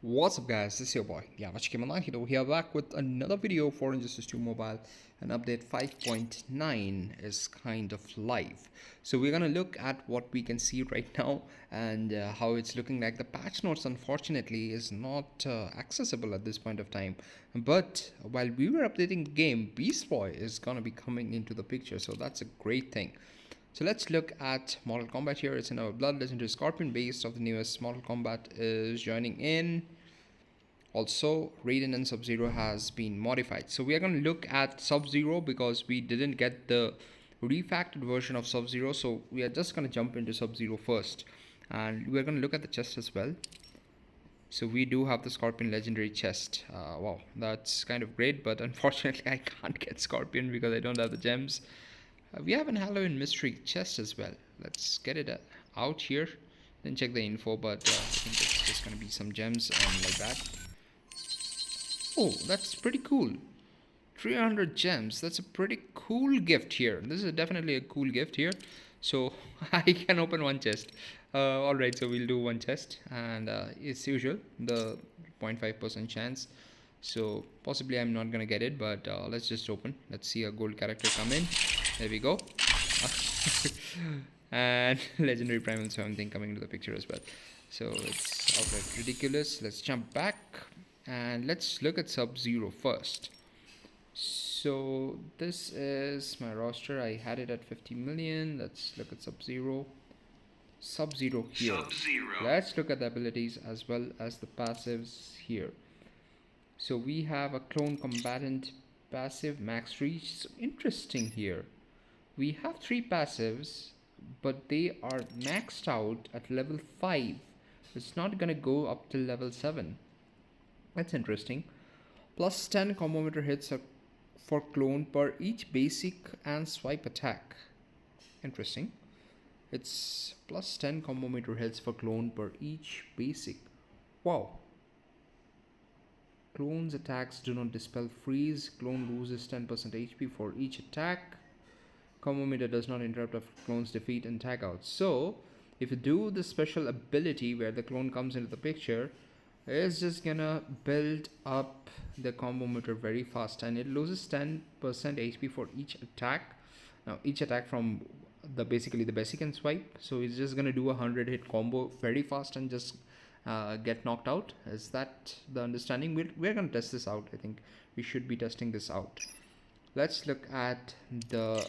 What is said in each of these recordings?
What's up guys, this is your boy Yavachkimanahito here back with another video for Injustice 2 Mobile, and update 5.9 is kind of live. So we're gonna look at what we can see right now and how it's looking like. The patch notes unfortunately is not accessible at this point of time, but while we were updating the game, Beast Boy is gonna be coming into the picture, so that's a great thing. So let's look at Mortal Kombat here. It's in our Blood Legendary Scorpion base of the newest Mortal Kombat is joining in. Also, Raiden and Sub Zero has been modified. So we are going to look at Sub Zero because we didn't get the refactored version of Sub Zero. So we are just going to jump into Sub Zero first. And we're going to look at the chest as well. So we do have the Scorpion Legendary chest. Wow, that's kind of great. But unfortunately, I can't get Scorpion because I don't have the gems. We have an Halloween Mystery chest as well. Let's get it out here. Then check the info, but I think it's just going to be some gems and like that. Oh, that's pretty cool. 300 gems. That's a pretty cool gift here. This is definitely a cool gift here. So I can open one chest. Alright, so we'll do one chest. And it's usual, the 0.5% chance. So possibly I'm not gonna get it, but let's just open. Let's see a gold character come in. There we go. And legendary primal something coming into the picture as well. So it's outright ridiculous. Let's jump back and let's look at Sub Zero first. So this is my roster. I had it at 50 million. Let's look at Sub Zero. Sub Zero here. Let's look at the abilities as well as the passives here. So we have a clone combatant passive max reach. So interesting here. We have 3 passives, but they are maxed out at level 5. It's not gonna go up till level 7. That's interesting. Plus 10 combo meter hits for clone per each basic and swipe attack. Interesting. It's plus 10 combo meter hits for clone per each basic. Wow. Clone's attacks do not dispel freeze. Clone loses 10% HP for each attack. Combo meter does not interrupt after clone's defeat and tag out. So if you do the special ability where the clone comes into the picture, it's just gonna build up the combo meter very fast, and it loses 10% HP for each attack. Now each attack from the basically the basic and swipe, so it's just gonna do a 100 hit combo very fast and just get knocked out. Is that the understanding? We're gonna test this out. I think we should be testing this out. Let's look at the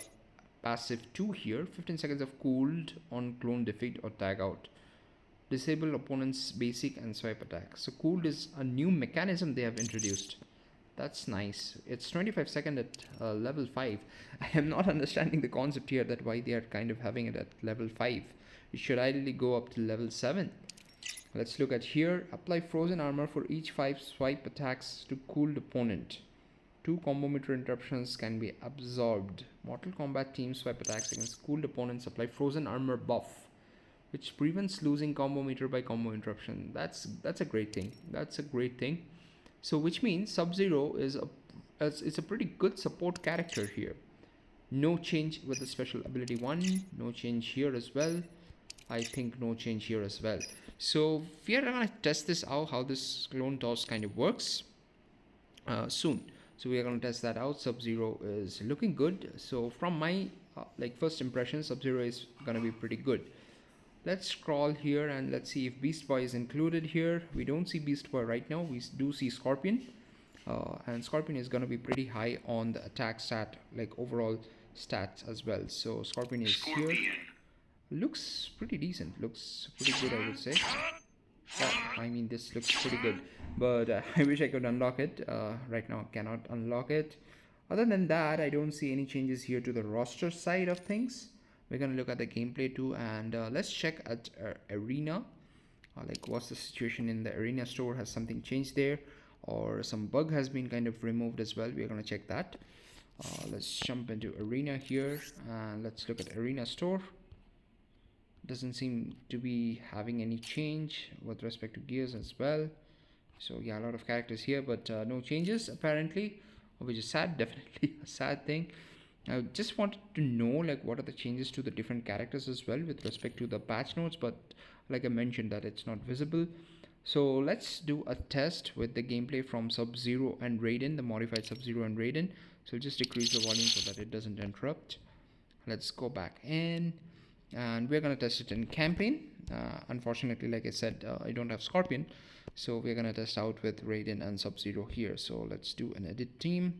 passive 2 here. 15 seconds of cooled on clone defeat or tag out. Disable opponent's basic and swipe attack. So cooled is a new mechanism they have introduced. That's nice. It's 25 seconds at level 5. I am not understanding the concept here that why they are kind of having it at level 5. It should ideally go up to level 7. Let's look at here. Apply frozen armor for each 5 swipe attacks to cooled opponent. 2 combo meter interruptions can be absorbed. Mortal Kombat team swipe attacks against cooled opponents apply frozen armor buff, which prevents losing combo meter by combo interruption. That's a great thing. That's a great thing. So which means Sub Zero is it's a pretty good support character here. No change with the special ability 1. No change here as well. I think no change here as well. So we are gonna test this out, how this clone toss kind of works soon. So we are going to test that out. Sub Zero is looking good. So from my first impression, Sub Zero is going to be pretty good. Let's scroll here and let's see if Beast Boy is included here. We don't see Beast Boy right now. We do see Scorpion, and Scorpion is going to be pretty high on the attack stat, like overall stats as well. So Scorpion is here. Looks pretty decent. Looks pretty good, I would say. I mean, this looks pretty good, but I wish I could unlock it. Right now I cannot unlock it. Other than that, I don't see any changes here to the roster side of things. We're gonna look at the gameplay too, and let's check at arena. Like what's the situation in the arena store? Has something changed there, or some bug has been kind of removed as well? We're gonna check that. Let's jump into arena here and let's look at arena store. Doesn't seem to be having any change with respect to gears as well. So yeah, a lot of characters here, but no changes apparently, which is sad. Definitely a sad thing. I just wanted to know like what are the changes to the different characters as well with respect to the patch notes, but like I mentioned that it's not visible. So let's do a test with the gameplay from Sub Zero and Raiden, the modified Sub Zero and Raiden. So just decrease the volume so that it doesn't interrupt. Let's go back in, and we're gonna test it in campaign. Unfortunately, like I said, I don't have Scorpion, so we're gonna test out with Raiden and Sub Zero here. So let's do an edit team,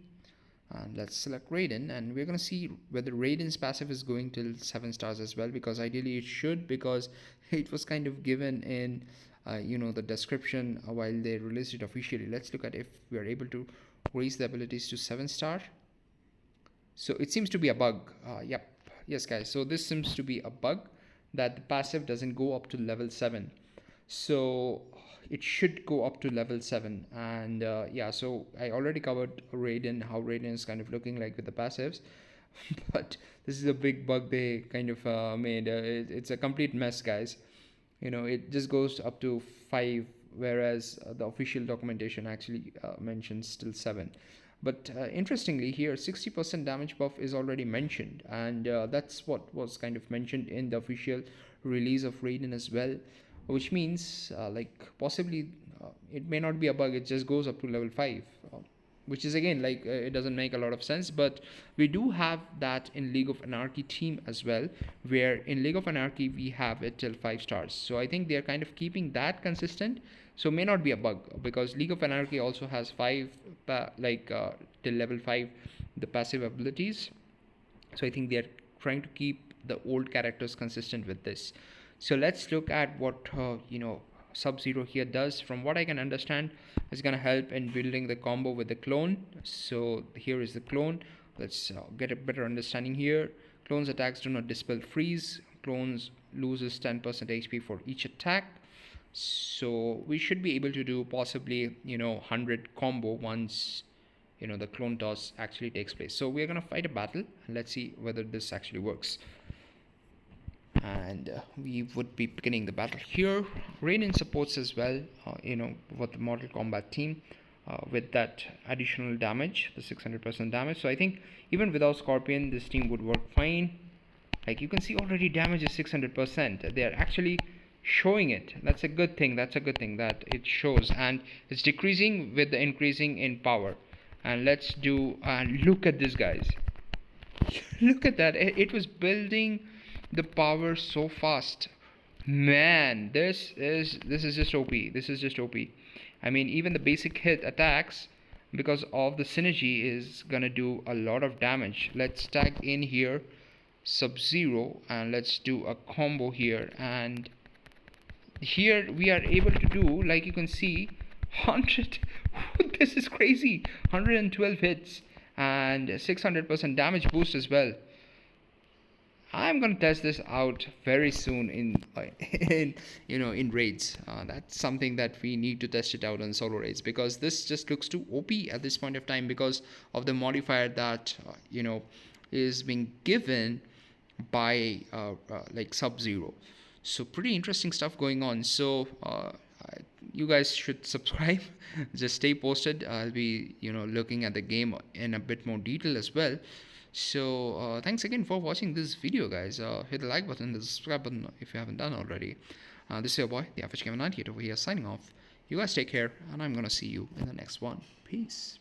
and let's select Raiden, and we're gonna see whether Raiden's passive is going till 7 stars as well, because ideally it should, because it was kind of given in the description while they released it officially. Let's look at if we are able to raise the abilities to 7 star. So it seems to be a bug. Yep, yes guys, so this seems to be a bug that the passive doesn't go up to level 7. So it should go up to level 7, and yeah, so I already covered Raiden, how Raiden is kind of looking like with the passives. But this is a big bug they kind of made. It's a complete mess, guys. It just goes up to 5, whereas the official documentation actually mentions still 7. But interestingly here, 60% damage buff is already mentioned, and that's what was kind of mentioned in the official release of Raiden as well, which means like possibly it may not be a bug, it just goes up to level 5, which is again like it doesn't make a lot of sense. But we do have that in League of Anarchy team as well, where in League of Anarchy we have it till 5 stars. So I think they are kind of keeping that consistent, so may not be a bug, because League of Anarchy also has 5 till level 5 the passive abilities. So I think they are trying to keep the old characters consistent with this. So let's look at what Sub Zero here does. From what I can understand, it's gonna help in building the combo with the clone. So here is the clone. Let's get a better understanding here. Clone's attacks do not dispel freeze. Clones loses 10% HP for each attack. So we should be able to do possibly 100 combo once the clone toss actually takes place. So we're gonna fight a battle, and let's see whether this actually works. And we would be beginning the battle here. Raiden supports as well, with the Mortal Kombat team, with that additional damage, the 600% damage. So I think even without Scorpion, this team would work fine. Like you can see already damage is 600%. They are actually showing it. That's a good thing. That's a good thing that it shows, and it's decreasing with the increasing in power. And let's do look at this, guys. Look at that. It was building the power so fast. Man, this is just OP. This is just OP. I mean, even the basic hit attacks, because of the synergy, is gonna do a lot of damage. Let's tag in here Sub Zero, and let's do a combo here. And here we are able to do, like you can see, 100. This is crazy. 112 hits and 600% damage boost as well. I'm gonna test this out very soon in raids. That's something that we need to test it out on solo raids, because this just looks too OP at this point of time because of the modifier that is being given by like Sub Zero. So pretty interesting stuff going on. So you guys should subscribe. Just stay posted. I'll be looking at the game in a bit more detail as well. So thanks again for watching this video, guys. Hit the like button, the subscribe button if you haven't done already. This is your boy, the Average Gamer 98 over here, signing off. You guys take care, and I'm gonna see you in the next one. Peace.